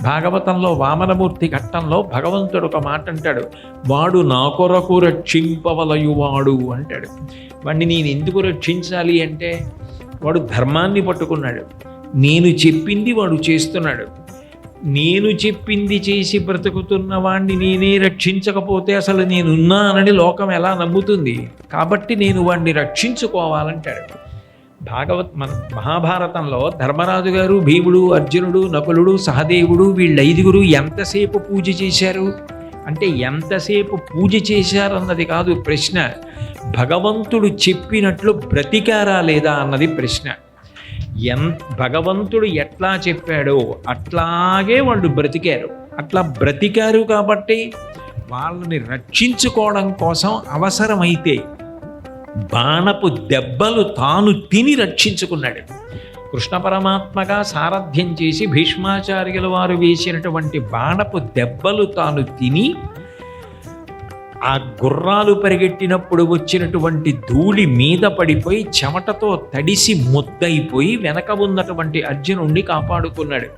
భాగవతంలో వామనమూర్తి ఘట్టంలో భగవంతుడు ఒక మాట అంటాడు, వాడు నా కొరకు రక్షింపవలయువాడు అంటాడు. వాడిని నేను ఎందుకు రక్షించాలి అంటే, వాడు ధర్మాన్ని పట్టుకున్నాడు, నేను చెప్పింది వాడు చేస్తున్నాడు. నేను చెప్పింది చేసి బ్రతుకుతున్న వాణ్ణి నేనే రక్షించకపోతే అసలు నేనున్నానని లోకం ఎలా నమ్ముతుంది? కాబట్టి నేను వాణ్ణి రక్షించుకోవాలంటాడు. మన మహాభారతంలో ధర్మరాజు గారు, భీముడు, అర్జునుడు, నకులుడు, సహదేవుడు వీళ్ళైదుగురు ఎంతసేపు పూజ చేశారు అంటే, ఎంతసేపు పూజ చేశారన్నది కాదు ప్రశ్న, భగవంతుడు చెప్పినట్లు బ్రతికారా లేదా అన్నది ప్రశ్న. భగవంతుడు ఎట్లా చెప్పాడో అట్లాగే వాళ్ళు బ్రతికారు. అట్లా బ్రతికారు కాబట్టి వాళ్ళని రక్షించుకోవడం కోసం అవసరమైతే బాణపు దెబ్బలు తాను తిని రక్షించుకున్నాడు. కృష్ణ పరమాత్మగా సారథ్యం చేసి భీష్మాచార్యుల వారు వేసినటువంటి బాణపు దెబ్బలు తాను తిని, ఆ గుర్రాలు పరిగెట్టినప్పుడు వచ్చినటువంటి ధూళి మీద పడిపోయి చెమటతో తడిసి ముద్దయిపోయి వెనక ఉన్నటువంటి అర్జునుణ్ణి కాపాడుకున్నాడు.